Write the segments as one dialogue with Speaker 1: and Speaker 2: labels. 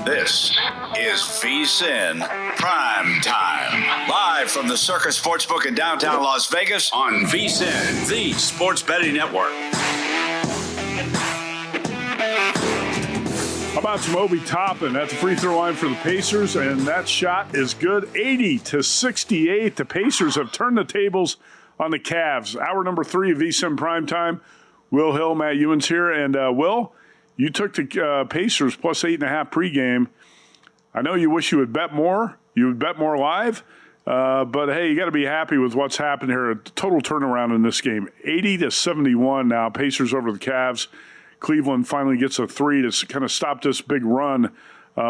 Speaker 1: This is VSiN Primetime. Live from the Circus Sportsbook in downtown Las Vegas on VSiN, the sports betting network.
Speaker 2: How about some Obi Toppin? That's a free throw line for the Pacers, and that shot is good. 80-68. The Pacers have turned the tables on the Cavs. Hour number 3 of VSiN Primetime. Will Hill, Matt Youmans here. And, Will, you took the Pacers plus 8.5 pregame. I know you wish you would bet more. You would bet more live. But, hey, you got to be happy with what's happened here. A total turnaround in this game. 80-71 now. Pacers over the Cavs. Cleveland finally gets a 3 to kind of stop this big run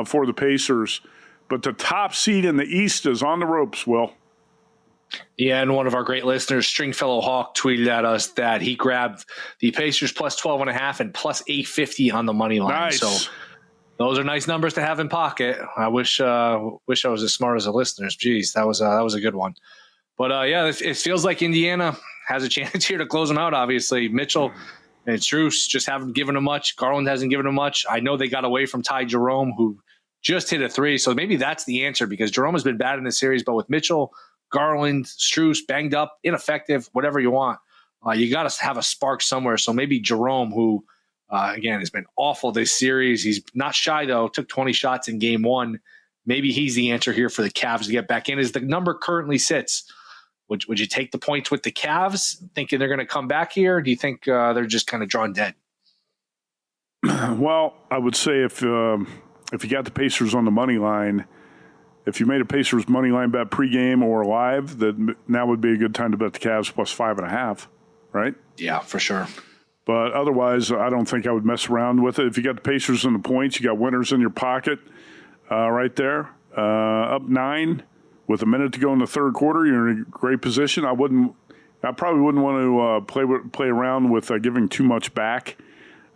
Speaker 2: for the Pacers. But the top seed in the East is on the ropes, Will.
Speaker 3: Yeah, and one of our great listeners, Stringfellow Hawk, tweeted at us that he grabbed the Pacers plus 12.5 and plus 850 on the money line.
Speaker 2: Nice.
Speaker 3: So those are nice numbers to have in pocket. I wish I was as smart as the listeners. Geez, that was a good one. But yeah, it feels like Indiana has a chance here to close them out. Obviously, Mitchell and Strus just haven't given them much. Garland hasn't given them much. I know they got away from Ty Jerome, who just hit a 3. So maybe that's the answer, because Jerome has been bad in this series, but with Mitchell, Garland, Strus banged up, ineffective, whatever you want, you got to have a spark somewhere. So maybe Jerome, who again has been awful this series, he's not shy though, took 20 shots in game 1. Maybe he's the answer here for the Cavs to get back in. As the number currently sits, would you take the points with the Cavs, thinking they're going to come back here? Or do you think they're just kind of drawn dead?
Speaker 2: Well, I would say if you got the Pacers on the money line, if you made a Pacers money line bet pregame or live, then now would be a good time to bet the Cavs plus 5.5, right?
Speaker 3: Yeah, for sure.
Speaker 2: But otherwise, I don't think I would mess around with it. If you got the Pacers in the points, you got winners in your pocket right there. Up 9 with a minute to go in the third quarter, you're in a great position. I probably wouldn't want to play around with giving too much back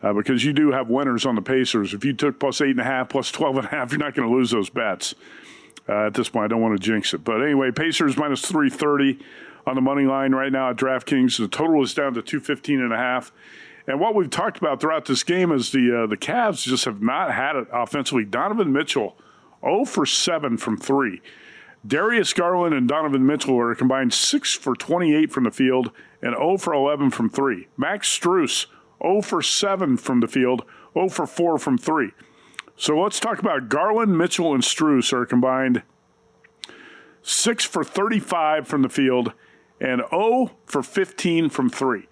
Speaker 2: because you do have winners on the Pacers. If you took plus 8.5, plus 12.5, you're not going to lose those bets. At this point, I don't want to jinx it. But anyway, Pacers minus 330 on the money line right now at DraftKings. The total is down to 215.5. And what we've talked about throughout this game is the Cavs just have not had it offensively. Donovan Mitchell, 0 for 7 from 3. Darius Garland and Donovan Mitchell are combined 6 for 28 from the field and 0 for 11 from 3. Max Strus, 0 for 7 from the field, 0 for 4 from 3. So let's talk about Garland, Mitchell, and Strus are combined 6 for 35 from the field and 0 for 15 from 3.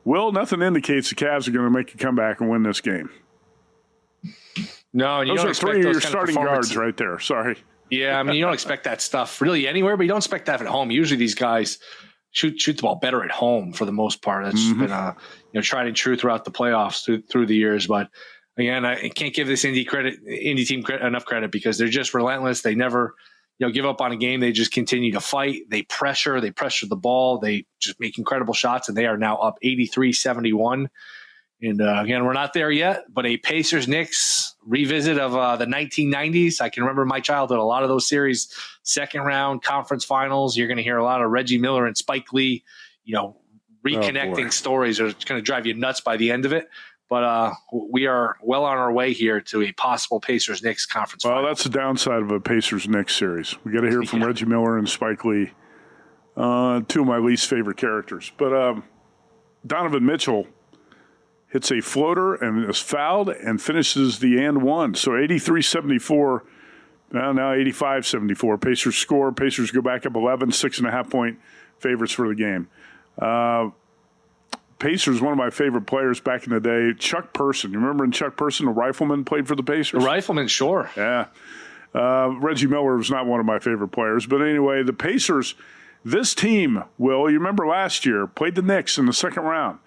Speaker 2: Will, nothing indicates the Cavs are going to make a comeback and win this game.
Speaker 3: No, and you
Speaker 2: those
Speaker 3: don't
Speaker 2: are
Speaker 3: expect
Speaker 2: 3 of
Speaker 3: those
Speaker 2: your
Speaker 3: kind
Speaker 2: starting
Speaker 3: of
Speaker 2: guards right there. Sorry.
Speaker 3: Yeah, I mean, you don't expect that stuff really anywhere, but you don't expect that at home. Usually these guys shoot the ball better at home for the most part. That's been tried and true throughout the playoffs through the years. But again, I can't give this Indy team enough credit because they're just relentless. They never give up on a game. They just continue to fight. They pressure the ball. They just make incredible shots, and they are now up 83-71. And again, we're not there yet, but a Pacers-Knicks revisit of the 1990s. I can remember my childhood, a lot of those series, second round conference finals. You're going to hear a lot of Reggie Miller and Spike Lee, reconnecting stories. It's going to drive you nuts by the end of it. But we are well on our way here to a possible Pacers-Knicks conference final.
Speaker 2: Well, that's the downside of a Pacers-Knicks series. We got to hear from Reggie Miller and Spike Lee, 2 of my least favorite characters. But Donovan Mitchell hits a floater and is fouled and finishes the and one. So 83-74, now 85-74. Pacers score. Pacers go back up 11, 6.5-point favorites for the game. Pacers, one of my favorite players back in the day, Chuck Person. You remember when Chuck Person, a rifleman, played for the Pacers?
Speaker 3: The rifleman, sure.
Speaker 2: Yeah. Reggie Miller was not one of my favorite players. But anyway, the Pacers, this team, Will, you remember last year, played the Knicks in the second round,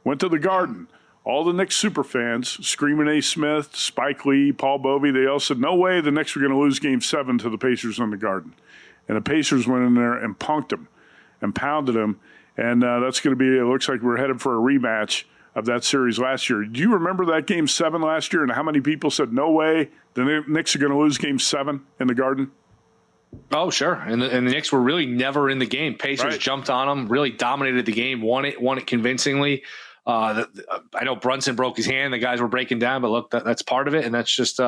Speaker 2: went to the Garden. All the Knicks superfans, Screaming A. Smith, Spike Lee, Paul Bovey, they all said, no way the Knicks were going to lose Game 7 to the Pacers in the Garden. And the Pacers went in there and punked them and pounded them. And that's going to be, it looks like we're headed for a rematch of that series last year. Do you remember that Game 7 last year and how many people said, no way the Knicks are going to lose Game 7 in the Garden?
Speaker 3: Oh, sure. And the Knicks were really never in the game. Pacers jumped on them, really dominated the game, won it convincingly. I know Brunson broke his hand. The guys were breaking down, but look, that's part of it. And that's just,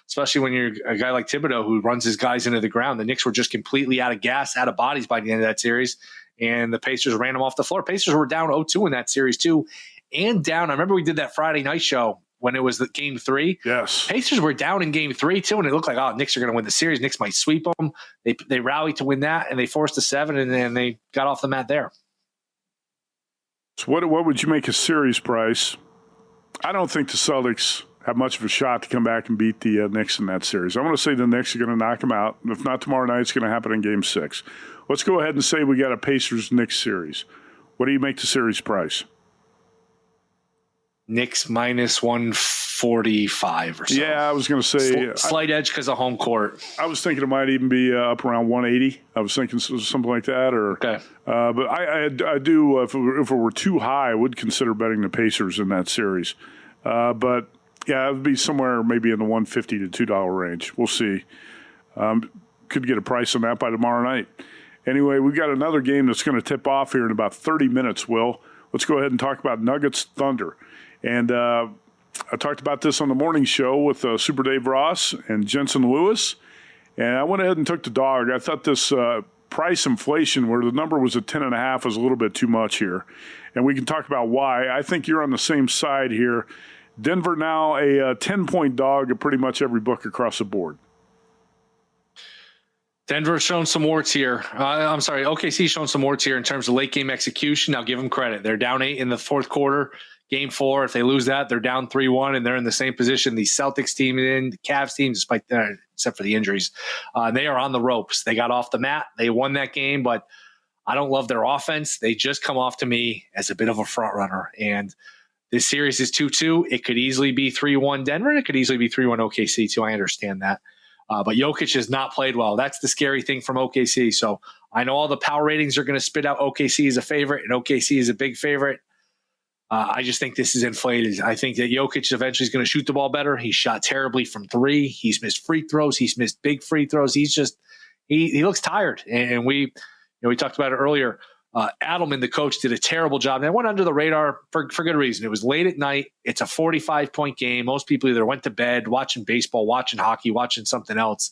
Speaker 3: especially when you're a guy like Thibodeau who runs his guys into the ground. The Knicks were just completely out of gas, out of bodies by the end of that series. And the Pacers ran them off the floor. Pacers were down 0-2 in that series too. And down, I remember we did that Friday night show when it was the game 3.
Speaker 2: Yes.
Speaker 3: Pacers were down in game 3 too. And it looked like, oh, Knicks are going to win the series. Knicks might sweep them. They rallied to win that and they forced a 7 and then they got off the mat there.
Speaker 2: So what would you make a series price? I don't think the Celtics have much of a shot to come back and beat the Knicks in that series. I'm going to say the Knicks are going to knock them out. And if not tomorrow night, it's going to happen in Game 6. Let's go ahead and say we got a Pacers-Knicks series. What do you make the series price?
Speaker 3: Knicks minus 145 or so.
Speaker 2: Yeah, I was going to say
Speaker 3: slight edge because of home court.
Speaker 2: I was thinking it might even be up around 180. I was thinking something like that.
Speaker 3: Okay.
Speaker 2: But I do, if it were too high, I would consider betting the Pacers in that series. But, yeah, it would be somewhere maybe in the $1.50 to $2 range. We'll see. Could get a price on that by tomorrow night. Anyway, we've got another game that's going to tip off here in about 30 minutes, Will. Let's go ahead and talk about Nuggets Thunder. And I talked about this on the morning show with Super Dave Ross and Jensen Lewis. And I went ahead and took the dog. I thought this price inflation, where the number was at 10.5, was a little bit too much here. And we can talk about why. I think you're on the same side here. Denver now a 10-point dog at pretty much every book across the board.
Speaker 3: Denver's shown some warts here. OKC's shown some warts here in terms of late game execution. I'll give them credit. They're down 8 in the fourth quarter. Game 4, if they lose that, they're down 3-1, and they're in the same position the Celtics team in, the Cavs team, despite that, except for the injuries. They are on the ropes. They got off the mat. They won that game, but I don't love their offense. They just come off to me as a bit of a front runner. And this series is 2-2. It could easily be 3-1 Denver, and it could easily be 3-1 OKC too. I understand that. But Jokic has not played well. That's the scary thing from OKC. So I know all the power ratings are going to spit out OKC as a favorite, and OKC is a big favorite. I just think this is inflated. I think that Jokic eventually is going to shoot the ball better. He shot terribly from 3. He's missed free throws. He's missed big free throws. He's just he looks tired. And we talked about it earlier. Adelman, the coach, did a terrible job. And it went under the radar for good reason. It was late at night. It's a 45-point game. Most people either went to bed watching baseball, watching hockey, watching something else.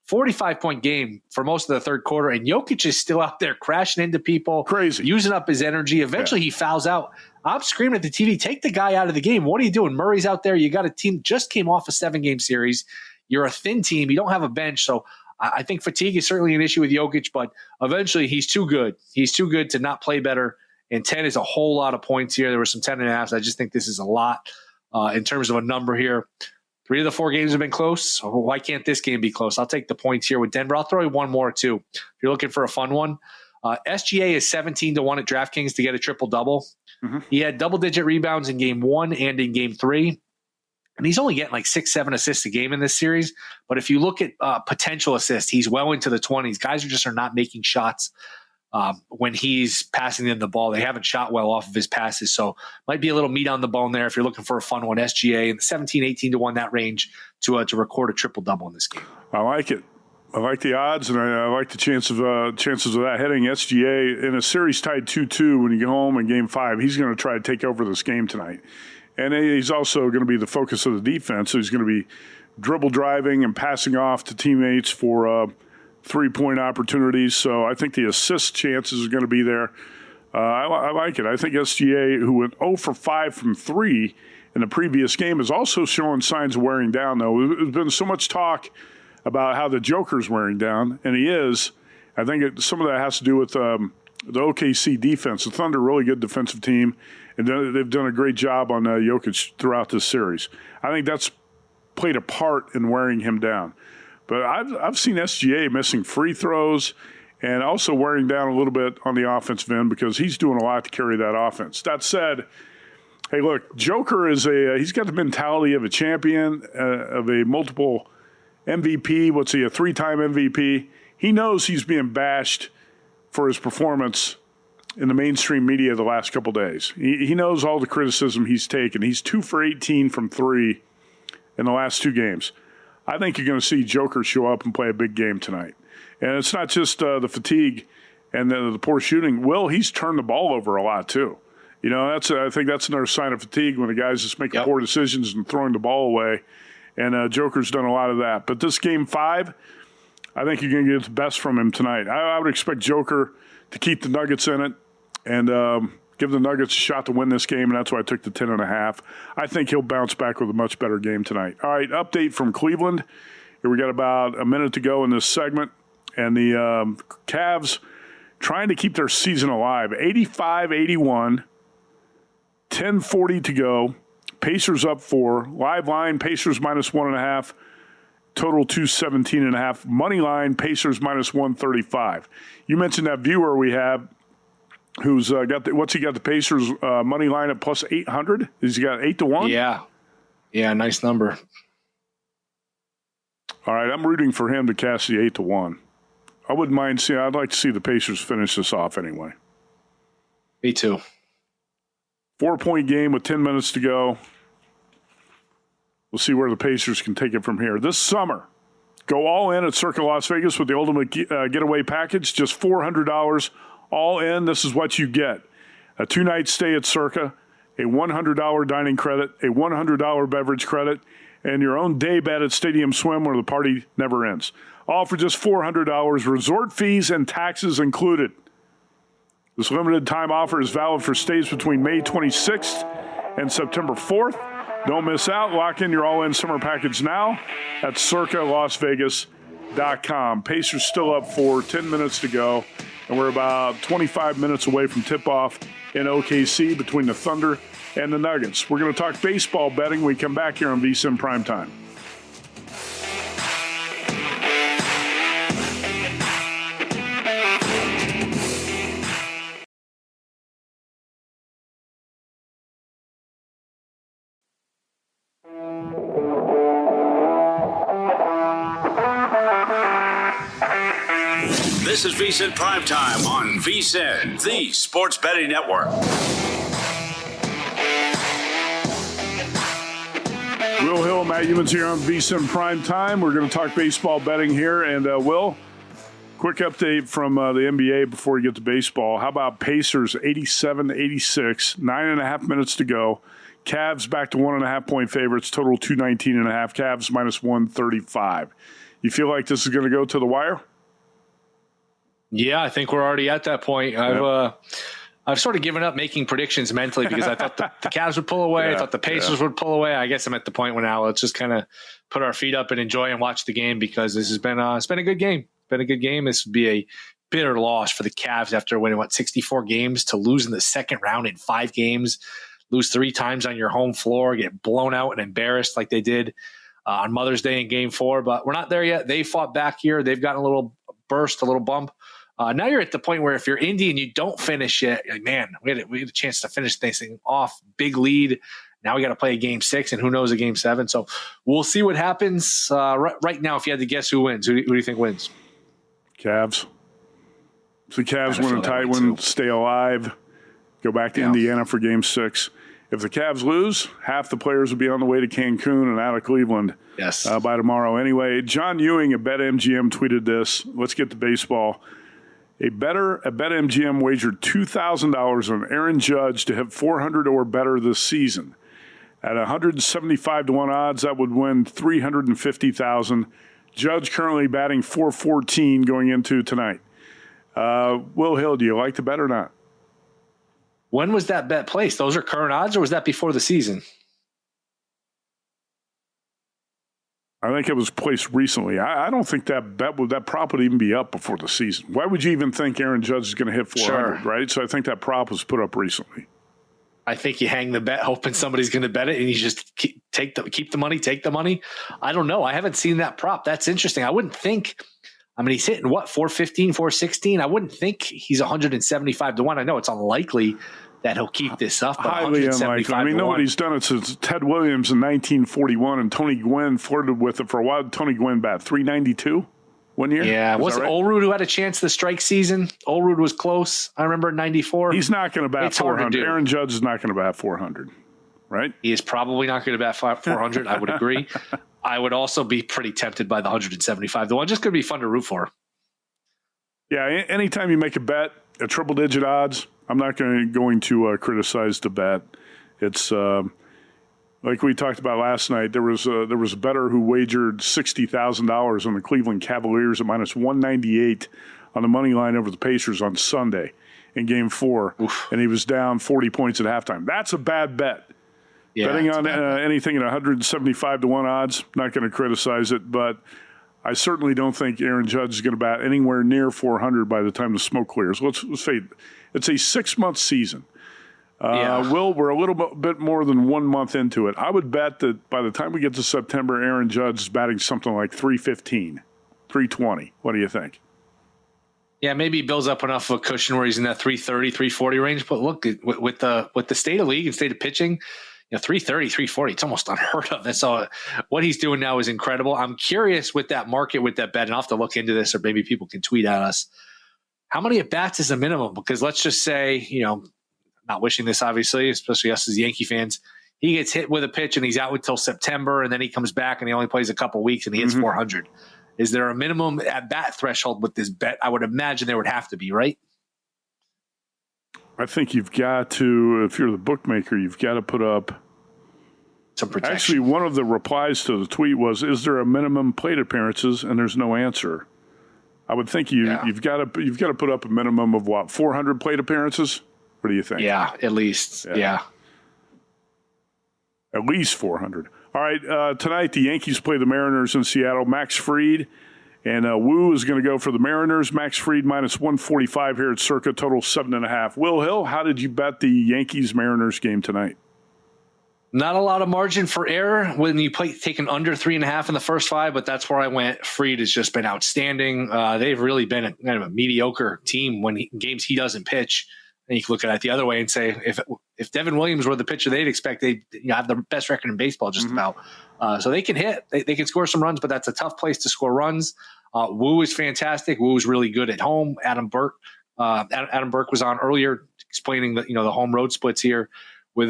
Speaker 3: 45-point game for most of the third quarter, and Jokic is still out there crashing into people,
Speaker 2: crazy,
Speaker 3: using up his energy. Eventually, He fouls out. I'm screaming at the TV, take the guy out of the game. What are you doing? Murray's out there. You got a team just came off a 7-game series. You're a thin team. You don't have a bench. So I think fatigue is certainly an issue with Jokic, but eventually he's too good. He's too good to not play better. And 10 is a whole lot of points here. There were some 10.5s. I just think this is a lot in terms of a number here. 3 of the 4 games have been close. So why can't this game be close? I'll take the points here with Denver. I'll throw you one more, too. If you're looking for a fun one, SGA is 17-1 at DraftKings to get a triple-double. Mm-hmm. He had double-digit rebounds in Game 1 and in Game 3. And he's only getting like 6-7 assists a game in this series. But if you look at potential assists, he's well into the 20s. Guys are not making shots when he's passing them the ball. They haven't shot well off of his passes. So might be a little meat on the bone there if you're looking for a fun one. SGA in the 17-18-1, that range to record a triple-double in this game.
Speaker 2: I like it. I like the odds, and I like the chances of that heading. SGA in a series tied 2-2 when you get home in Game 5, he's going to try to take over this game tonight. And he's also going to be the focus of the defense. So he's going to be dribble driving and passing off to teammates for three-point opportunities. So I think the assist chances are going to be there. I like it. I think SGA, who went 0 for 5 from 3 in the previous game, is also showing signs of wearing down, though. There's been so much talk about how the Joker's wearing down, and he is. I think some of that has to do with the OKC defense. The Thunder, really good defensive team, and they've done a great job on Jokic throughout this series. I think that's played a part in wearing him down. But I've seen SGA missing free throws and also wearing down a little bit on the offensive end because he's doing a lot to carry that offense. That said, hey, look, Joker he's got the mentality of a champion, of a multiple MVP. What's he, a 3-time MVP? He knows he's being bashed for his performance in the mainstream media the last couple days. He knows all the criticism he's taken. He's 2 for 18 from 3 in the last 2 games. I think you're going to see Joker show up and play a big game tonight. And it's not just the fatigue and the poor shooting. Will, he's turned the ball over a lot too. I think that's another sign of fatigue when the guys just make poor decisions and throwing the ball away. And Joker's done a lot of that. But this game 5, I think you're going to get the best from him tonight. I would expect Joker to keep the Nuggets in it and give the Nuggets a shot to win this game, and that's why I took the 10.5. I think he'll bounce back with a much better game tonight. All right, update from Cleveland. Here we got about a minute to go in this segment, and the Cavs trying to keep their season alive. 85-81, 10:40 to go. Pacers up 4. Live line, Pacers minus 1.5. Total 217.5. Money line, Pacers minus 135. You mentioned that viewer we have who's what's he got the Pacers money line at plus 800? Has he got 8-1?
Speaker 3: Yeah, nice number.
Speaker 2: All right, I'm rooting for him to cash the 8-1. I wouldn't mind seeing. I'd like to see the Pacers finish this off anyway.
Speaker 3: Me too.
Speaker 2: 4-point game with 10 minutes to go. We'll see where the Pacers can take it from here. This summer, go all in at Circa Las Vegas with the ultimate getaway package. Just $400 all in. This is what you get. A 2-night stay at Circa, a $100 dining credit, a $100 beverage credit, and your own day bed at Stadium Swim where the party never ends. All for just $400, resort fees and taxes included. This limited time offer is valid for stays between May 26th and September 4th. Don't miss out. Lock in your all-in summer package now at circalasvegas.com. Pacers still up 4, 10 minutes to go, and we're about 25 minutes away from tip-off in OKC between the Thunder and the Nuggets. We're going to talk baseball betting when we come back here on VSiN Primetime.
Speaker 1: This is VSiN Primetime on VSiN, the Sports Betting Network.
Speaker 2: Will Hill, Matt Youmans here on VSiN Primetime. We're going to talk baseball betting here. And, Will, quick update from the NBA before we get to baseball. How about Pacers 87-86, 9.5 minutes to go. Cavs back to 1.5-point favorites, total 219.5. Cavs minus 135. You feel like this is going to go to the wire?
Speaker 3: Yeah, I think we're already at that point. I've sort of given up making predictions mentally because I thought the Cavs would pull away. I thought the Pacers would pull away. I guess I'm at the point where now let's just kind of put our feet up and enjoy and watch the game because this has been it's been a good game. It's been a good game. This would be a bitter loss for the Cavs after winning 64 games to lose in the second round in 5 games, lose 3 times on your home floor, get blown out and embarrassed like they did on Mother's Day in Game 4. But we're not there yet. They fought back here. They've gotten a little burst, a little bump. Now you're at the point where if you're Indy and you don't finish it, like, man, we had a chance to finish this thing off. Big lead. Now we got to play a Game 6 and who knows a Game 7. So we'll see what happens. Right now, if you had to guess who wins, who do you think wins?
Speaker 2: Cavs. If the Cavs win a tight one, stay alive, go back to Indiana for Game 6. If the Cavs lose, half the players will be on the way to Cancun and out of Cleveland by tomorrow. Anyway, John Ewing at BetMGM tweeted this. Let's get to baseball. A bettor at BetMGM wagered $2,000 on Aaron Judge to hit 400 or better this season. At 175-1 odds, that would win $350,000. Judge currently batting .414 going into tonight. Will Hill, do you like the bet or not?
Speaker 3: When was that bet placed? Those are current odds, or was that before the season?
Speaker 2: I think it was placed recently. I don't think that prop would even be up before the season. Why would you even think Aaron Judge is going to hit 400, right? So I think that prop was put up recently.
Speaker 3: I think you hang the bet hoping somebody's going to bet it, and you just keep the money, take the money. I don't know. I haven't seen that prop. That's interesting. I wouldn't think – I mean, he's hitting, 415, 416? I wouldn't think he's 175-1. I know it's unlikely – that he'll keep this up.
Speaker 2: Highly unlikely. I mean, nobody's done it since Ted Williams in 1941, and Tony Gwynn flirted with it for a while. Tony Gwynn bat 392 one year.
Speaker 3: Yeah, was it right? Olerud who had a chance the strike season? Olerud was close. I remember in 94.
Speaker 2: He's not going to bat 400. Aaron Judge is not going to bat 400, right?
Speaker 3: He is probably not going to bat 400. I would agree. I would also be pretty tempted by the 175. The one just going to be fun to root for.
Speaker 2: Yeah, anytime you make a bet at triple-digit odds, I'm not going to criticize the bet. It's like we talked about last night. There was a bettor who wagered $60,000 on the Cleveland Cavaliers at minus 198 on the money line over the Pacers on Sunday in Game 4, and he was down 40 points at halftime. That's a bad bet. Yeah, betting on anything at 175 to 1 odds, not going to criticize it, but I certainly don't think Aaron Judge is going to bat anywhere near 400 by the time the smoke clears. Let's say it's a 6-month season. Will, we're a little bit more than 1 month into it. I would bet that by the time we get to September, Aaron Judge is batting something like 315, 320. What do you think?
Speaker 3: Yeah, maybe he builds up enough of a cushion where he's in that 330, 340 range. But look, with the state of league and state of pitching, 330, 340, it's almost unheard of. That's all. What he's doing now is incredible. I'm curious with that market, with that bet, and I'll have to look into this, or maybe people can tweet at us. How many at-bats is a minimum? Because let's just say, not wishing this, obviously, especially us as Yankee fans, he gets hit with a pitch and he's out until September, and then he comes back and he only plays a couple weeks and he hits 400. Is there a minimum at-bat threshold with this bet? I would imagine there would have to be, right?
Speaker 2: I think you've got to, if you're the bookmaker, you've got to put up
Speaker 3: some protection.
Speaker 2: Actually, one of the replies to the tweet was, is there a minimum plate appearances? And there's no answer. I would think you've got to put up a minimum of 400 plate appearances? What do you think?
Speaker 3: Yeah, at least. Yeah.
Speaker 2: At least 400. All right, tonight the Yankees play the Mariners in Seattle. Max Fried and Wu is going to go for the Mariners. Max Fried minus 145 here at Circa, total 7.5. Will Hill, how did you bet the Yankees-Mariners game tonight?
Speaker 3: Not a lot of margin for error when you take an under 3.5 in the first 5, but that's where I went. Fried has just been outstanding. They've really been kind of a mediocre team when games he doesn't pitch. And you can look at it the other way and say, if Devin Williams were the pitcher they'd expect, they'd have the best record in baseball just about. So they can hit. They can score some runs, but that's a tough place to score runs. Wu is fantastic. Wu is really good at home. Adam Burke was on earlier explaining the home road splits here with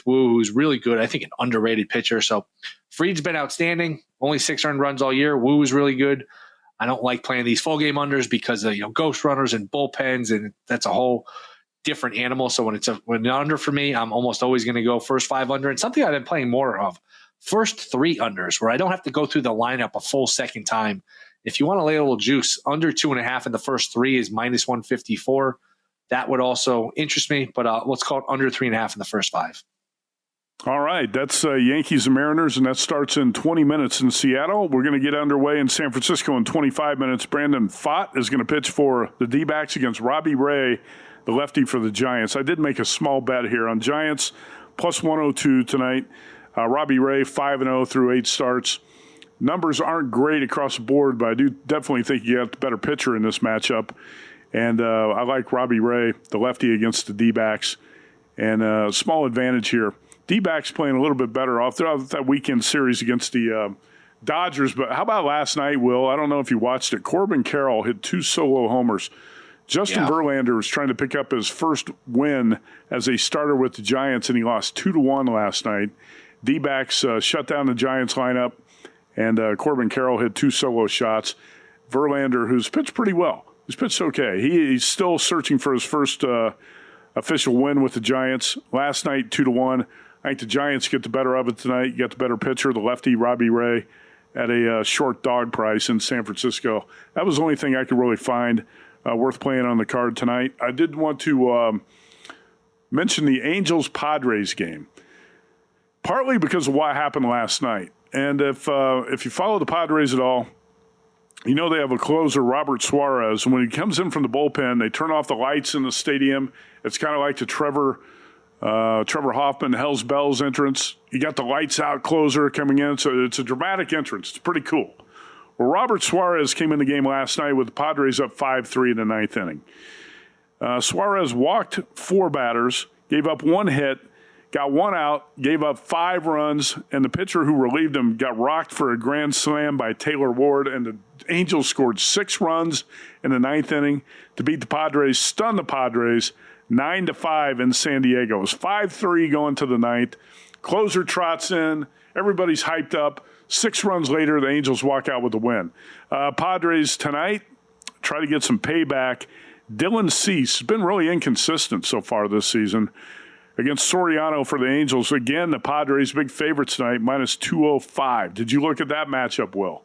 Speaker 3: Wu, who's really good. I think an underrated pitcher. So Fried's been outstanding. Only 6 earned runs all year. Wu is really good. I don't like playing these full game unders because of ghost runners and bullpens, and that's a whole different animal. So when it's an under for me, I'm almost always going to go first 5 under. And something I've been playing more of, first 3 unders, where I don't have to go through the lineup a full second time. If you want to lay a little juice, under 2.5 in the first 3 is minus 154. That would also interest me, but let's call it under 3.5 in the first 5.
Speaker 2: All right, that's Yankees and Mariners, and that starts in 20 minutes in Seattle. We're going to get underway in San Francisco in 25 minutes. Brandon Pfaadt is going to pitch for the D-backs against Robbie Ray, the lefty for the Giants. I did make a small bet here on Giants, plus 102 tonight. Robbie Ray, 5-0 through 8 starts. Numbers aren't great across the board, but I do definitely think you got the better pitcher in this matchup. And I like Robbie Ray, the lefty against the D-backs. And small advantage here. D-backs playing a little bit better off that weekend series against the Dodgers. But how about last night, Will? I don't know if you watched it. Corbin Carroll hit 2 solo homers. Justin Verlander was trying to pick up his first win as a starter with the Giants, and he lost 2-1 last night. D-backs shut down the Giants lineup, and Corbin Carroll hit 2 solo shots. Verlander, who's pitched pretty well. He's pitched okay. He's still searching for his first official win with the Giants. Last night, 2-1. I think the Giants get the better of it tonight. You got the better pitcher, the lefty, Robbie Ray, at a short dog price in San Francisco. That was the only thing I could really find worth playing on the card tonight. I did want to mention the Angels-Padres game, partly because of what happened last night. And if you follow the Padres at all, they have a closer, Robert Suarez. And when he comes in from the bullpen, they turn off the lights in the stadium. It's kind of like the Trevor Hoffman, Hell's Bells entrance. You got the lights out closer coming in, so it's a dramatic entrance. It's pretty cool. Well, Robert Suarez came in the game last night with the Padres up 5-3 in the 9th inning. Suarez walked 4 batters, gave up 1 hit, got 1 out, gave up 5 runs, and the pitcher who relieved him got rocked for a grand slam by Taylor Ward, and the Angels scored 6 runs in the 9th inning to beat the Padres, stun the Padres, 9-5 in San Diego. It was 5-3 going to the 9th. Closer trots in. Everybody's hyped up. 6 runs later, the Angels walk out with the win. Padres tonight try to get some payback. Dylan Cease has been really inconsistent so far this season. Against Soriano for the Angels. Again, the Padres big favorites tonight, minus 205. Did you look at that matchup, Will?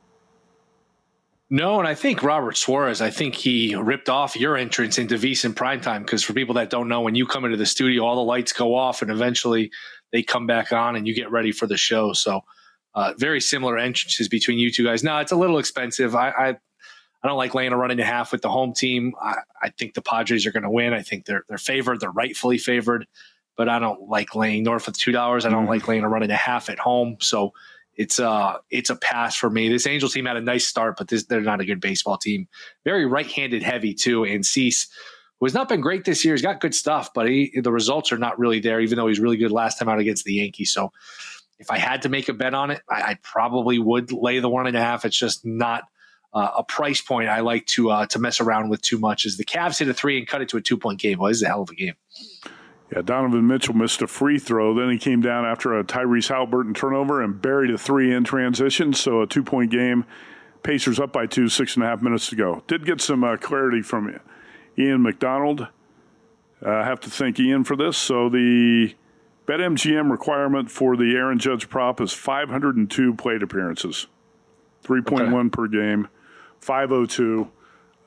Speaker 3: No, and I think Robert Suarez, I think he ripped off your entrance into VSiN Primetime, because for people that don't know, when you come into the studio, all the lights go off and eventually they come back on and you get ready for the show. So very similar entrances between you two guys. Now, it's a little expensive. I don't like laying a run and a half with the home team. I think the Padres are going to win. I think they're favored. They're rightfully favored, but I don't like laying north of $2. I don't like laying a run and a half at home. So it's a pass for me. This Angels team had a nice start, but they're not a good baseball team. Very right-handed heavy too. And Cease, who has not been great this year, he's got good stuff, but the results are not really there, even though he's really good last time out against the Yankees. So if I had to make a bet on it, I probably would lay the 1.5. It's just not a price point I like to mess around with too much. As the Cavs hit a 3 and cut it to a 2-point game. Well, this is a hell of a game.
Speaker 2: Yeah, Donovan Mitchell missed a free throw. Then he came down after a Tyrese Halliburton turnover and buried a 3 in transition. So a 2-point game. Pacers up by 2, 6.5 minutes to go. Did get some clarity from Ian McDonald. I have to thank Ian for this. So the BetMGM requirement for the Aaron Judge prop is 502 plate appearances, 3.1 per game, 502.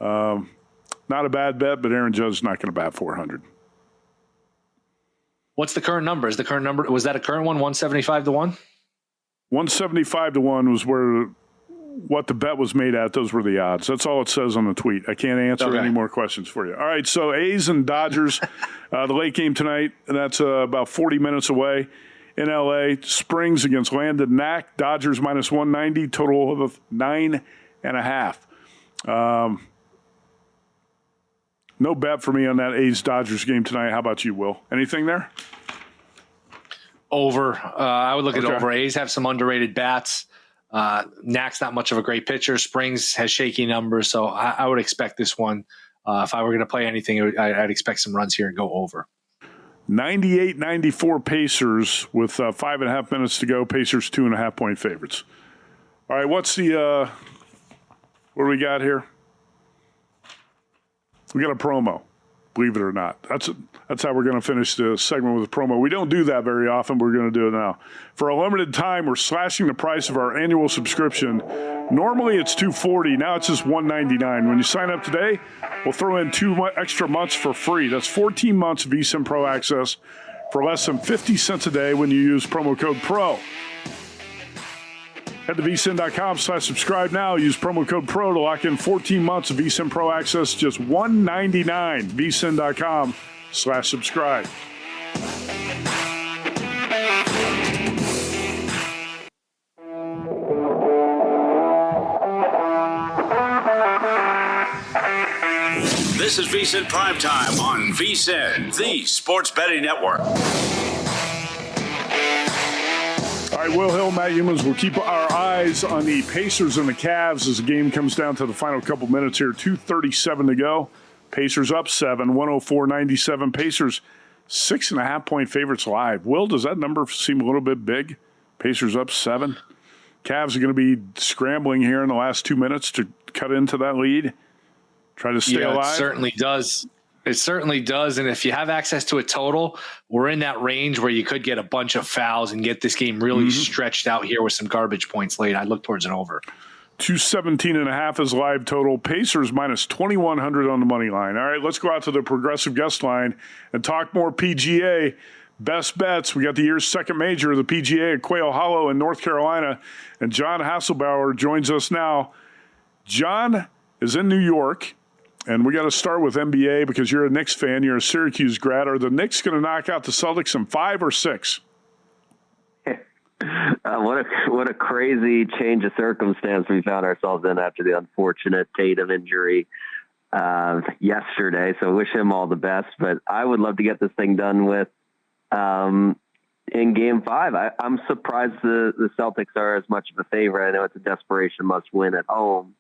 Speaker 2: Not a bad bet, but Aaron Judge is not going to bat 400.
Speaker 3: What's the current number? Was that a current one, 175 to 1?
Speaker 2: 175 to 1 was what the bet was made at. Those were the odds. That's all it says on the tweet. I can't answer any more questions for you. All right, so A's and Dodgers, the late game tonight, that's about 40 minutes away in L.A. Springs against Landon Knack. Dodgers minus 190, total of 9.5. No bet for me on that A's-Dodgers game tonight. How about you, Will? Anything there?
Speaker 3: Over. I would look at over. A's have some underrated bats. Knack's not much of a great pitcher. Springs has shaky numbers, so I would expect this one. If I were going to play anything, I'd expect some runs here and go over.
Speaker 2: 98-94 Pacers with 5.5 minutes to go. Pacers 2.5-point favorites. All right, what do we got here? We got a promo, believe it or not. That's how we're going to finish the segment with a promo. We don't do that very often. We're going to do it now. For a limited time, we're slashing the price of our annual subscription. Normally it's $240. Now it's just $199. When you sign up today, we'll throw in 2 extra months for free. That's 14 months of VSiN Pro access for less than 50 cents a day when you use promo code PRO. Head to vsin.com/subscribe now. Use promo code PRO to lock in 14 months of VSiN Pro access, just $199. vsin.com/subscribe.
Speaker 1: This is VSiN Primetime on VSiN, the sports betting network.
Speaker 2: All right, Will Hill, Matt Youmans will keep our eyes on the Pacers and the Cavs as the game comes down to the final couple minutes here. 2:37 to go. Pacers up 7, 104-97. Pacers 6.5-point favorites live. Will, does that number seem a little bit big? Pacers up 7. Cavs are going to be scrambling here in the last 2 minutes to cut into that lead. Try to stay alive.
Speaker 3: It certainly does. It certainly does. And if you have access to a total, we're in that range where you could get a bunch of fouls and get this game really stretched out here with some garbage points late. I'd look towards an over.
Speaker 2: 217.5 is live total. Pacers minus 2,100 on the money line. All right, let's go out to the progressive guest line and talk more PGA. Best bets. We got the year's second major of the PGA at Quail Hollow in North Carolina. And John Haslbauer joins us now. John is in New York. And we got to start with NBA because you're a Knicks fan. You're a Syracuse grad. Are the Knicks going to knock out the Celtics in 5 or 6?
Speaker 4: What a crazy change of circumstance we found ourselves in after the unfortunate Tatum injury yesterday. So wish him all the best. But I would love to get this thing done with in Game 5. I'm surprised the Celtics are as much of a favorite. I know it's a desperation must-win at home.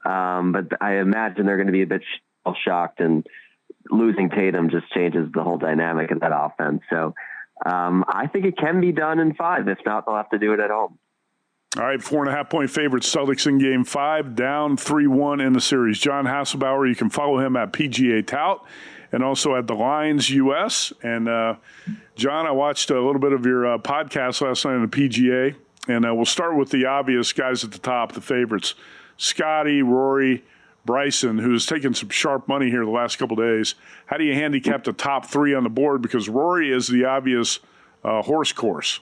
Speaker 4: But I imagine they're going to be a bit shocked, and losing Tatum just changes the whole dynamic of that offense. So I think it can be done in 5. If not, they'll have to do it at home.
Speaker 2: All right, 4.5-point favorite Celtics in Game 5, down 3-1 in the series. John Haslbauer, you can follow him at PGA Tout and also at The Lines US. And, John, I watched a little bit of your podcast last night on the PGA, and we'll start with the obvious guys at the top, the favorites. Scotty, Rory, Bryson, who's taken some sharp money here the last couple of days. How do you handicap the top three on the board? Because Rory is the obvious horse course.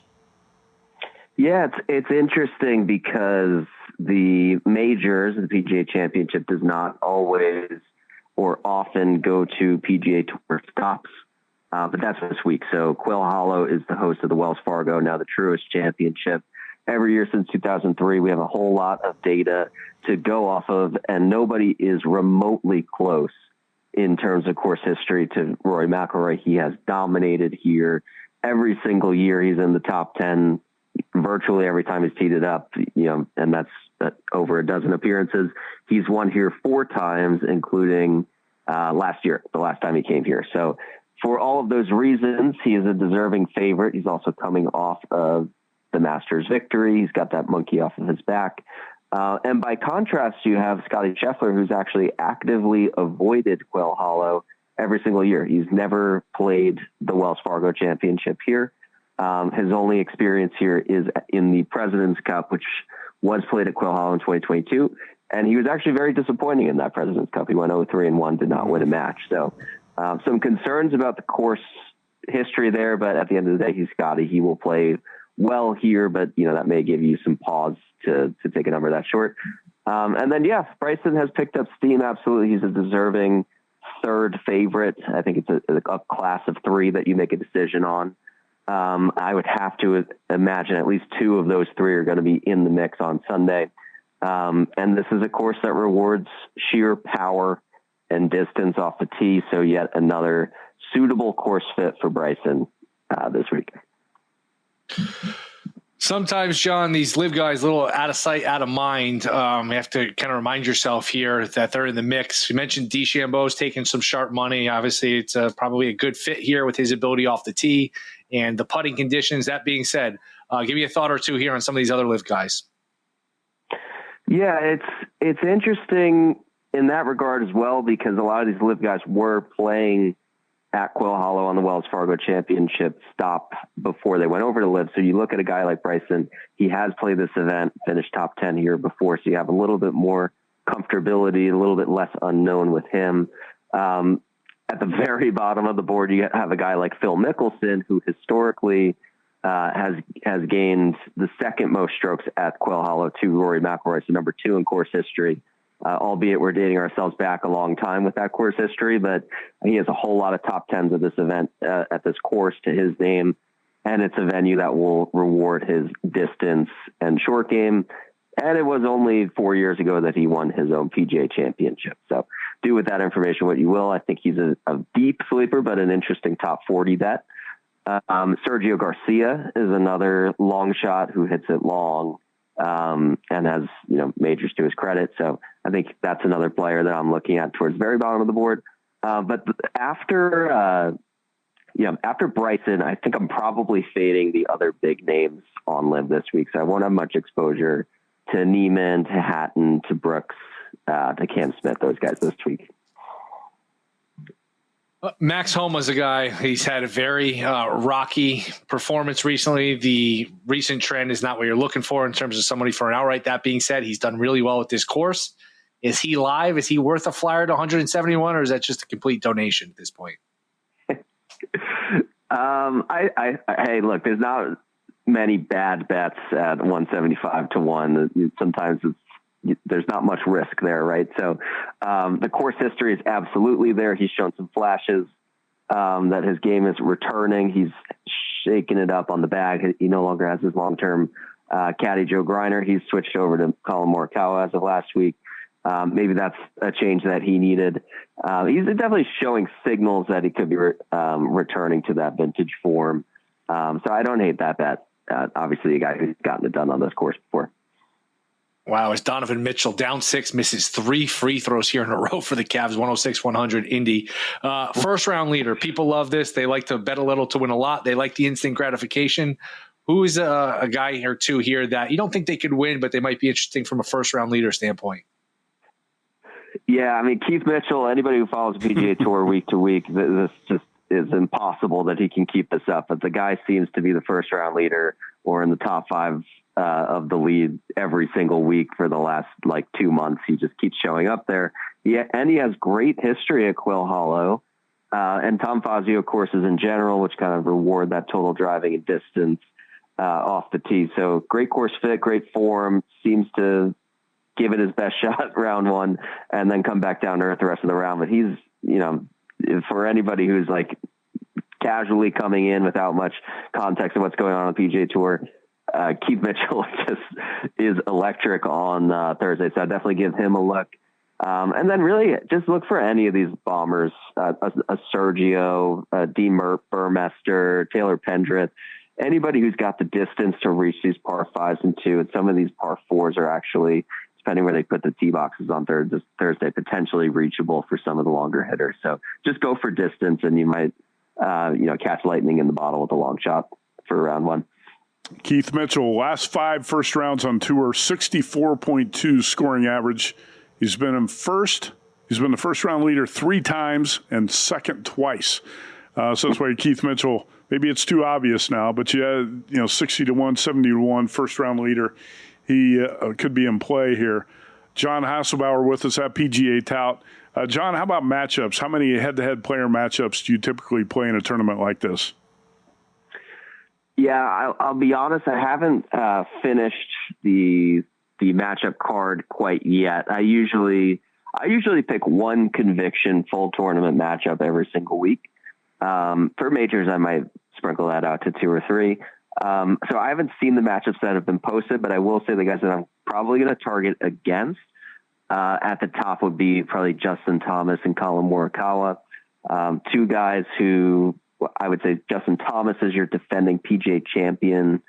Speaker 4: Yeah, it's interesting because the majors, the PGA Championship, does not always or often go to PGA Tour stops, but that's this week. So Quail Hollow is the host of the Wells Fargo, now the Truist Championship. Every year since 2003, we have a whole lot of data to go off of, and nobody is remotely close in terms of course history to Rory McIlroy. He has dominated here every single year. He's in the top 10 virtually every time he's teed it up, and that's over a dozen appearances. He's won here 4 times, including last year, the last time he came here. So for all of those reasons, he is a deserving favorite. He's also coming off of the Masters victory. He's got that monkey off of his back. And by contrast, you have Scotty Scheffler, who's actually actively avoided Quail Hollow every single year. He's never played the Wells Fargo Championship here. His only experience here is in the President's Cup, which was played at Quail Hollow in 2022. And he was actually very disappointing in that President's Cup. He went 0-3-1, did not win a match. So some concerns about the course history there, but at the end of the day, he's Scotty. He will play well here, but that may give you some pause to take a number that short. And then, Bryson has picked up steam. Absolutely. He's a deserving third favorite. I think it's a class of 3 that you make a decision on. I would have to imagine at least 2 of those 3 are going to be in the mix on Sunday. And this is a course that rewards sheer power and distance off the tee. So yet another suitable course fit for Bryson this week.
Speaker 3: Sometimes, John, these live guys, a little out of sight, out of mind. You have to kind of remind yourself here that they're in the mix. You mentioned DeChambeau's taking some sharp money. Obviously, it's probably a good fit here with his ability off the tee and the putting conditions. That being said, give me a thought or two here on some of these other live guys.
Speaker 4: Yeah, it's interesting in that regard as well, because a lot of these live guys were playing at Quail Hollow on the Wells Fargo Championship stop before they went over to live. So you look at a guy like Bryson, he has played this event, finished top 10 here before. So you have a little bit more comfortability, a little bit less unknown with him. At the very bottom of the board, you have a guy like Phil Mickelson, who historically has gained the second most strokes at Quail Hollow to Rory McIlroy, so number 2 in course history. Albeit we're dating ourselves back a long time with that course history, but he has a whole lot of top 10s at this event, at this course to his name. And it's a venue that will reward his distance and short game. And it was only 4 years ago that he won his own PGA Championship. So do with that information what you will. I think he's a deep sleeper, but an interesting top 40 bet. Sergio Garcia is another long shot who hits it long. And has, majors to his credit. So I think that's another player that I'm looking at towards the very bottom of the board. But after Bryson, I think I'm probably fading the other big names on live this week. So I won't have much exposure to Neiman, to Hatton, to Brooks, to Cam Smith, those guys this week.
Speaker 3: Max Homa's a guy. He's had a very rocky performance recently. The recent trend is not what you're looking for in terms of somebody for an outright. That being said, he's done really well with this course. Is he live? Is he worth a flyer to 171, or is that just a complete donation at this point?
Speaker 4: Hey, look, there's not many bad bets at 175 to 1. Sometimes there's not much risk there, right? So the course history is absolutely there. He's shown some flashes that his game is returning. He's shaking it up on the bag. He no longer has his long-term caddy, Joe Griner. He's switched over to Colin Morikawa as of last week. Maybe that's a change that he needed. He's definitely showing signals that he could be returning to that vintage form. So I don't hate that bet. Obviously, a guy who's gotten it done on this course before.
Speaker 3: Wow, as Donovan Mitchell down 6, misses 3 free throws here in a row for the Cavs, 106-100 Indy. First round leader. People love this. They like to bet a little to win a lot. They like the instant gratification. Who is a guy or two here that you don't think they could win, but they might be interesting from a first-round leader standpoint?
Speaker 4: Yeah, I mean, Keith Mitchell, anybody who follows PGA Tour week to week, this just is impossible that he can keep this up. But the guy seems to be the first-round leader or in the top 5 of the lead every single week for the last, 2 months. He just keeps showing up there. Yeah, and he has great history at Quill Hollow. And Tom Fazio courses in general, which kind of reward that total driving and distance off the tee. So great course fit, great form, seems to give it his best shot round 1 and then come back down to earth the rest of the round. But he's, for anybody who's casually coming in without much context of what's going on the PGA Tour, Keith Mitchell just is electric on Thursday. So I'd definitely give him a look. And then really just look for any of these bombers, a Sergio, Dean Burmester, Taylor Pendrith, anybody who's got the distance to reach these par 5s and 2. And some of these par 4s are actually, depending where they put the tee boxes on Thursday, potentially reachable for some of the longer hitters. So just go for distance and you might, catch lightning in the bottle with a long shot for round 1.
Speaker 2: Keith Mitchell, last 5 first rounds on tour, 64.2 scoring average. He's been in first. He's been the first round leader 3 times and second twice. So that's why Keith Mitchell, maybe it's too obvious now, but 60-1, 70-1 first round leader. He could be in play here. John Haslbauer with us at PGA Tout. John, how about matchups? How many head-to-head player matchups do you typically play in a tournament like this?
Speaker 4: Yeah, I'll be honest. I haven't finished the matchup card quite yet. I usually pick one conviction full tournament matchup every single week. For majors, I might sprinkle that out to 2 or 3. So I haven't seen the matchups that have been posted, but I will say the guys that I'm probably going to target against at the top would be probably Justin Thomas and Colin Morikawa. 2 guys who I would say Justin Thomas is your defending PGA champion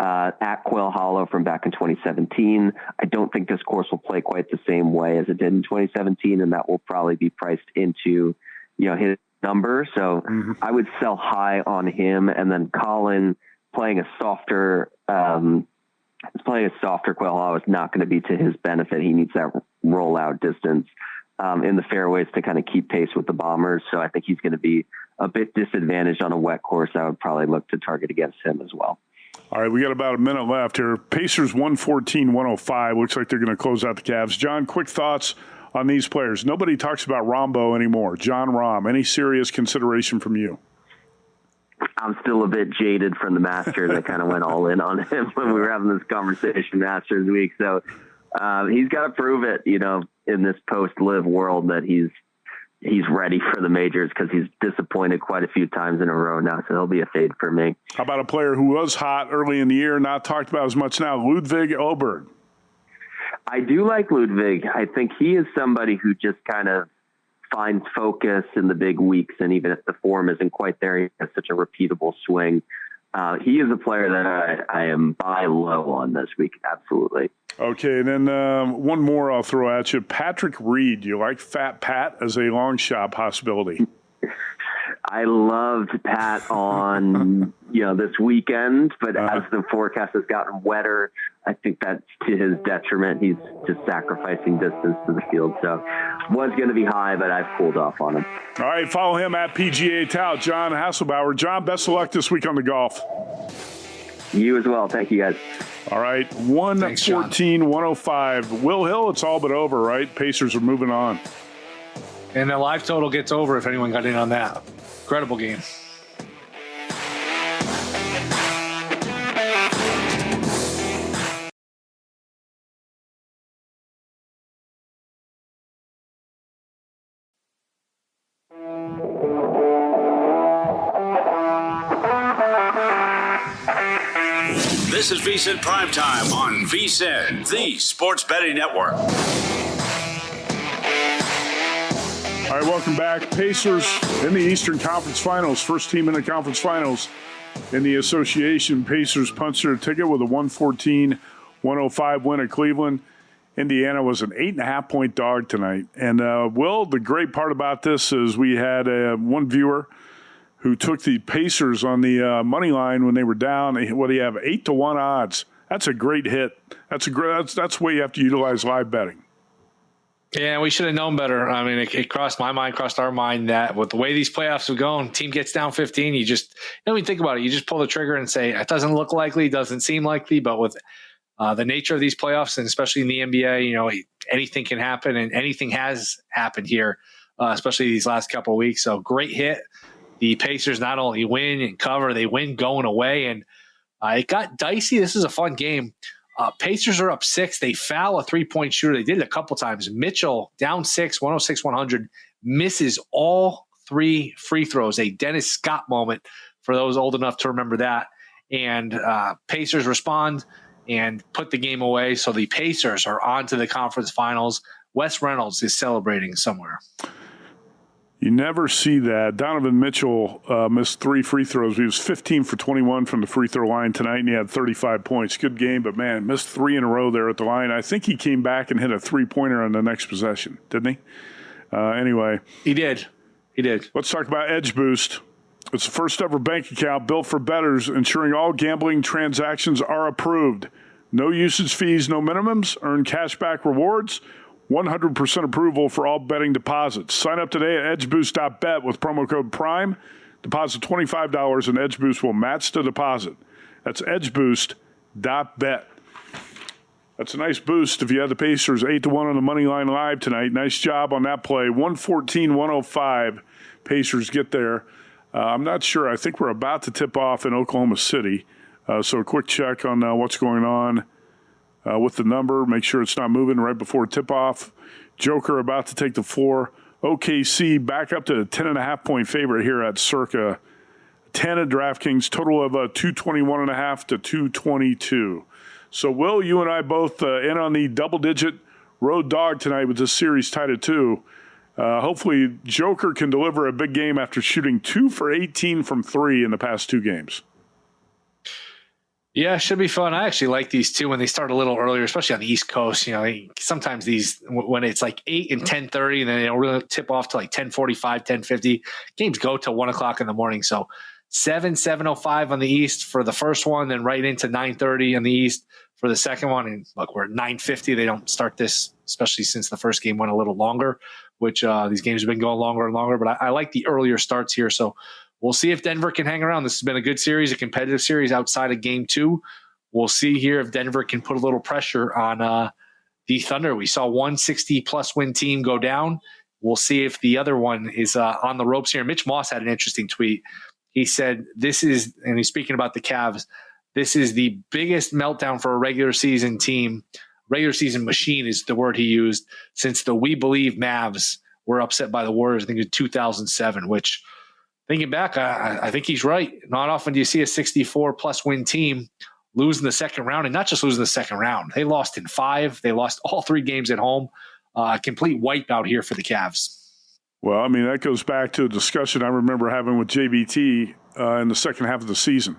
Speaker 4: at Quill Hollow from back in 2017. I don't think this course will play quite the same way as it did in 2017, and that will probably be priced into, his number. So I would sell high on him, and then Colin playing a softer Quill Hollow is not going to be to his benefit. He needs that rollout distance in the fairways to kind of keep pace with the bombers. So I think he's going to be a bit disadvantaged on a wet course. I would probably look to target against him as well.
Speaker 2: All right, we got about a minute left here. Pacers 114-105. Looks like they're going to close out the Cavs. John, quick thoughts on these players. Nobody talks about Rombo anymore. John Rahm, any serious consideration from you?
Speaker 4: I'm still a bit jaded from the Masters. I kind of went all in on him when we were having this conversation Masters week. So he's got to prove it, in this post-live world that he's ready for the majors, because he's disappointed quite a few times in a row now. So he'll be a fade for me.
Speaker 2: How about a player who was hot early in the year, not talked about as much now, Ludwig Åberg?
Speaker 4: I do like Ludwig. I think he is somebody who just kind of finds focus in the big weeks. And even if the form isn't quite there, he has such a repeatable swing. He is a player that I am buy low on this week. Absolutely.
Speaker 2: Okay, and then one more I'll throw at you. Patrick Reed. You like Fat Pat as a long shot possibility?
Speaker 4: I loved Pat on this weekend, but as the forecast has gotten wetter, I think that's to his detriment. He's just sacrificing distance to the field. So was going to be high, but I've cooled off on him.
Speaker 2: All right, follow him at PGA Tout, John Haslbauer. John, best of luck this week on the golf.
Speaker 4: You as well. Thank you, guys.
Speaker 2: All right, 114-105. Will Hill, it's all but over, right? Pacers are moving on.
Speaker 3: And the live total gets over if anyone got in on that. Incredible game.
Speaker 1: This is VSiN Primetime on VSiN, the sports betting network.
Speaker 2: All right, welcome back. Pacers in the Eastern Conference Finals. First team in the conference finals in the association. Pacers punched their ticket with a 114-105 win at Cleveland. Indiana was an 8.5-point dog tonight. And, Will, the great part about this is we had one viewer who took the Pacers on the money line when they were down. What do you have? 8-1 odds. That's a great hit. That's the way you have to utilize live betting.
Speaker 3: Yeah, we should have known better. I mean, it crossed my mind, crossed our mind that with the way these playoffs are going, team gets down 15, you just, when you think about it, you just pull the trigger and say, it doesn't look likely, doesn't seem likely, but with the nature of these playoffs, and especially in the NBA, anything can happen, and anything has happened here, especially these last couple of weeks. So great hit. The Pacers not only win and cover, they win going away, and it got dicey. This is a fun game. Pacers are up 6. They foul a three-point shooter. They did it a couple times. Mitchell down 6, 106-100, misses all 3 free throws. A Dennis Scott moment for those old enough to remember that. And Pacers respond and put the game away. So the Pacers are on to the conference finals. Wes Reynolds is celebrating somewhere.
Speaker 2: You never see that. Donovan Mitchell missed 3 free throws. He was 15 for 21 from the free throw line tonight, and he had 35 points. Good game, but, man, missed 3 in a row there at the line. I think he came back and hit a three-pointer on the next possession, didn't he? Anyway.
Speaker 3: He did.
Speaker 2: Let's talk about Edge Boost. It's the first-ever bank account built for bettors, ensuring all gambling transactions are approved. No usage fees, no minimums. Earn cashback rewards. 100% approval for all betting deposits. Sign up today at edgeboost.bet with promo code PRIME. Deposit $25 and Edge Boost will match the deposit. That's edgeboost.bet. That's a nice boost if you had the Pacers 8-1 on the money line live tonight. Nice job on that play. 114-105. Pacers get there. I'm not sure. I think we're about to tip off in Oklahoma City. So a quick check on what's going on. With the number, make sure it's not moving right before tip-off. Joker about to take the floor. OKC back up to a 10.5-point favorite here at circa 10 at DraftKings. Total of 221.5 to 222. So, Will, you and I both in on the double-digit road dog tonight with this series tied at 2. Hopefully, Joker can deliver a big game after shooting 2 for 18 from 3 in the past 2 games.
Speaker 3: Yeah, it should be fun. I actually like these two when they start a little earlier, especially on the East Coast. Sometimes these, when it's like 8 and 10:30, and then they don't really tip off to like 10:45, 10:50. Games go till 1 o'clock in the morning. So 7:05 on the East for the first one, then right into 9:30 on the East for the second one. And look, we're at 9:50. They don't start this, especially since the first game went a little longer, which these games have been going longer and longer. But I like the earlier starts here. So we'll see if Denver can hang around. This has been a good series, a competitive series outside of Game 2. We'll see here if Denver can put a little pressure on the Thunder. We saw 160-plus win team go down. We'll see if the other one is on the ropes here. Mitch Moss had an interesting tweet. He said, this is, and he's speaking about the Cavs, this is the biggest meltdown for a regular season team. Regular season machine is the word he used, since the We Believe Mavs were upset by the Warriors, I think in 2007, which – thinking back, I think he's right. Not often do you see a 64-plus win team lose in the second round, and not just lose in the second round. They lost in 5. They lost all 3 games at home. Complete wipeout here for the Cavs.
Speaker 2: Well, I mean, that goes back to a discussion I remember having with JBT in the second half of the season.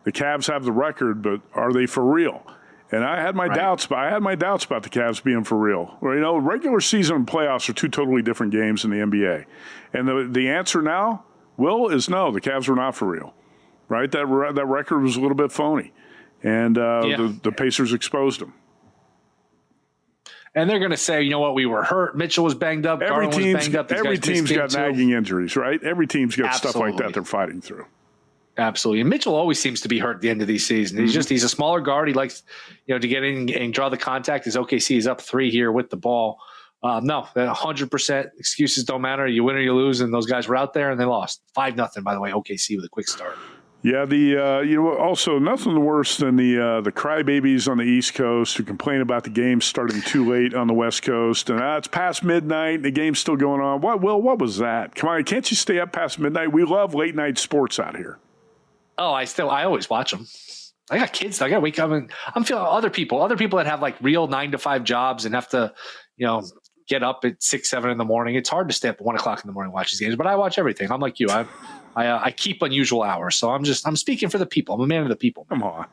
Speaker 2: The Cavs have the record, but are they for real? And I had my doubts, but I had my doubts about the Cavs being for real. Well, regular season and playoffs are 2 totally different games in the NBA. And the answer now, Will, is no, the Cavs were not for real, right? That record was a little bit phony, and the Pacers exposed them.
Speaker 3: And they're going to say, you know what, we were hurt. Mitchell was banged up. Garland was banged up.
Speaker 2: Every team's got nagging injuries, right? Every team's got stuff like that they're fighting through.
Speaker 3: Absolutely. And Mitchell always seems to be hurt at the end of these seasons. He's a smaller guard. He likes, to get in and draw the contact. His OKC is up 3 here with the ball. No, 100% excuses don't matter. You win or you lose, and those guys were out there and they lost 5-0. By the way, OKC with a quick start.
Speaker 2: Yeah, also nothing worse than the crybabies on the East Coast who complain about the game starting too late on the West Coast, and it's past midnight and the game's still going on. What was that? Come on, can't you stay up past midnight? We love late night sports out here.
Speaker 3: Oh, I always watch them. I got kids. I got to wake up, and I'm feeling other people that have like real 9-to-5 jobs and have to, get up at 6, 7 in the morning. It's hard to stay up at 1 o'clock in the morning and watch these games, but I watch everything. I'm like you. I keep unusual hours. So I'm speaking for the people. I'm a man of the people.
Speaker 2: Come on.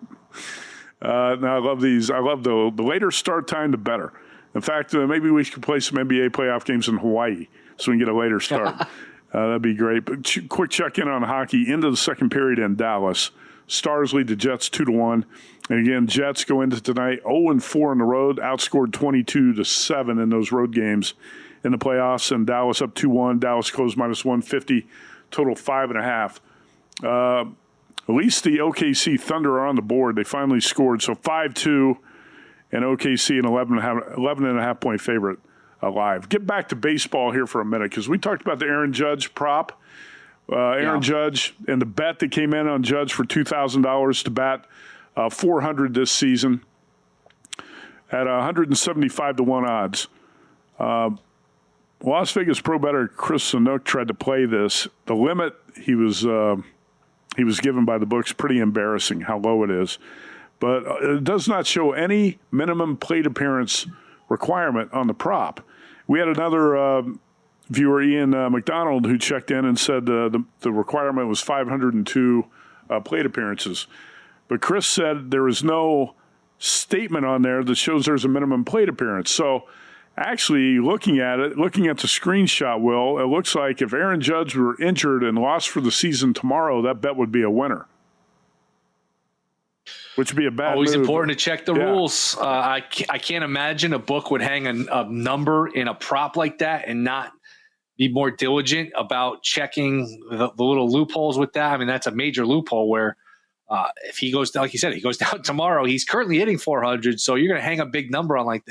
Speaker 2: No, I love these. I love the later start time, the better. In fact, maybe we should play some NBA playoff games in Hawaii so we can get a later start. That'd be great. But quick check-in on hockey. Into the second period in Dallas. Stars lead the Jets 2-1. And again, Jets go into tonight 0-4 on the road, outscored 22-7 in those road games in the playoffs. And Dallas up 2-1. Dallas closed -150, total 5.5. At least the OKC Thunder are on the board. They finally scored. So 5-2, and OKC an 11.5 point favorite alive. Get back to baseball here for a minute because we talked about the Aaron Judge prop. Aaron Judge and the bet that came in on Judge for $2,000 to bat 400 this season at 175-1 odds. Las Vegas pro bettor Chris Sanook tried to play this. The limit he was given by the books pretty embarrassing how low it is, but it does not show any minimum plate appearance requirement on the prop. We had another viewer, Ian McDonald, who checked in and said the requirement was 502 plate appearances. But Chris said there is no statement on there that shows there's a minimum plate appearance. So actually looking at the screenshot, Will, it looks like if Aaron Judge were injured and lost for the season tomorrow, that bet would be a winner. Which would be a bad
Speaker 3: Always
Speaker 2: move.
Speaker 3: important to check the rules. I can't imagine a book would hang a number in a prop like that and not be more diligent about checking the little loopholes with that. I mean, that's a major loophole where if he goes down, like you said, he goes down tomorrow, he's currently hitting 400. So you're going to hang a big number on like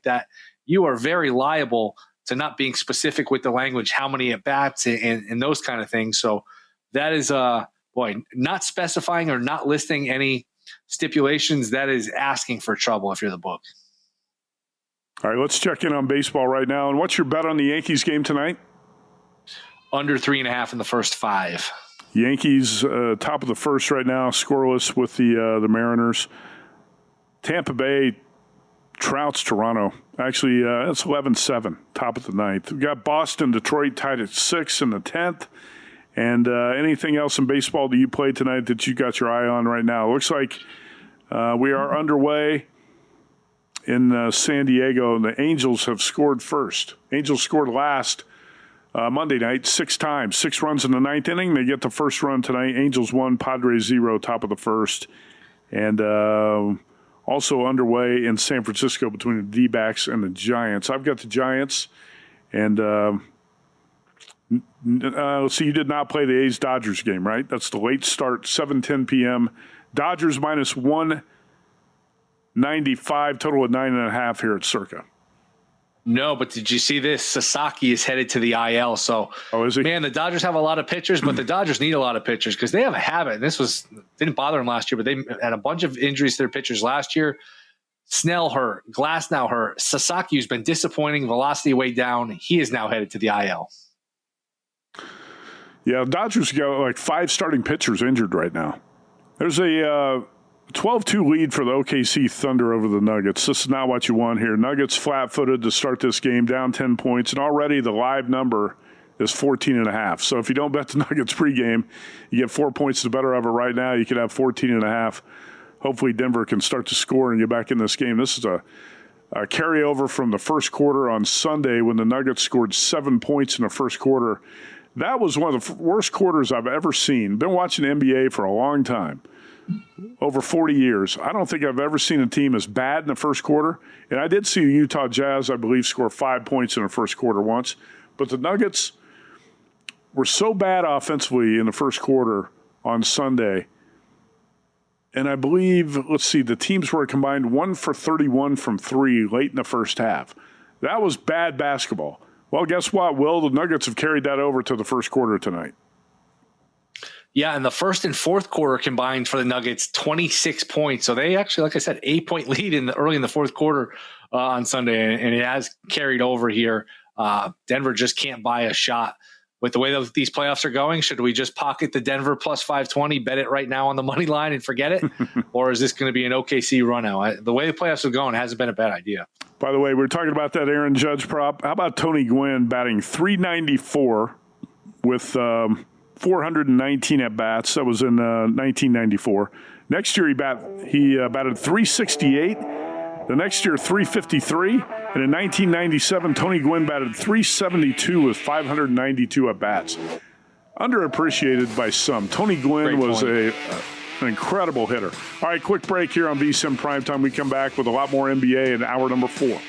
Speaker 3: that. You are very liable to not being specific with the language, how many at bats and those kind of things. So that is not specifying or not listing any stipulations. That is asking for trouble if you're the book.
Speaker 2: All right, let's check in on baseball right now. And what's your bet on the Yankees game tonight?
Speaker 3: Under 3.5 in the first 5.
Speaker 2: Yankees top of the first right now, scoreless with the Mariners. Tampa Bay trouts Toronto. Actually, it's 11-7, top of the ninth. We've got Boston, Detroit tied at 6 in the 10th. And anything else in baseball that you played tonight that you got your eye on right now? It looks like we are underway in San Diego, and the Angels have scored first. Angels scored last Monday night 6 times, 6 runs in the 9th inning. They get the first run tonight. Angels 1, Padres 0, top of the first. And also underway in San Francisco between the D-backs and the Giants. I've got the Giants, and let's see, you did not play the A's-Dodgers game, right? That's the late start, 7:10 p.m. Dodgers -195, total of 9.5 here at Circa.
Speaker 3: No, but did you see this? Sasaki is headed to the IL. So,
Speaker 2: is he?
Speaker 3: Man, the Dodgers have a lot of pitchers, but the Dodgers need a lot of pitchers because they have a habit. And this didn't bother them last year, but they had a bunch of injuries to their pitchers last year. Snell hurt, Glass now hurt. Sasaki, who's been disappointing, velocity way down, he is now headed to the IL.
Speaker 2: Yeah, Dodgers got like 5 starting pitchers injured right now. There's a 12-2 lead for the OKC Thunder over the Nuggets. This is not what you want here. Nuggets flat-footed to start this game, down 10 points, and already the live number is 14.5. So if you don't bet the Nuggets pregame, you get 4 points to the better of it right now. You could have 14.5. Hopefully Denver can start to score and get back in this game. This is a carryover from the first quarter on Sunday when the Nuggets scored 7 points in the first quarter. That was one of the worst quarters I've ever seen. Been watching the NBA for a long time. Over 40 years. I don't think I've ever seen a team as bad in the first quarter. And I did see the Utah Jazz, I believe, score 5 points in the first quarter once. But the Nuggets were so bad offensively in the first quarter on Sunday. And I believe, the teams were combined 1 for 31 from 3 late in the first half. That was bad basketball. Well, guess what, Will? The Nuggets have carried that over to the first quarter tonight.
Speaker 3: Yeah, and the first and fourth quarter combined for the Nuggets, 26 points. So they actually, like I said, 8-point lead early in the fourth quarter on Sunday, and it has carried over here. Denver just can't buy a shot. With the way that these playoffs are going, should we just pocket the Denver plus 520, bet it right now on the money line and forget it? Or is this going to be an OKC run out? The way the playoffs are going hasn't been a bad idea.
Speaker 2: By the way, we're talking about that Aaron Judge prop. How about Tony Gwynn batting .394 with 419 at-bats? That was in 1994. Next year he batted .368 The next year, 353. And in 1997, Tony Gwynn batted 372 with 592 at-bats. Underappreciated by some. Tony Gwynn was an incredible hitter. All right, quick break here on VSiN Primetime. We come back with a lot more NBA in hour number 4.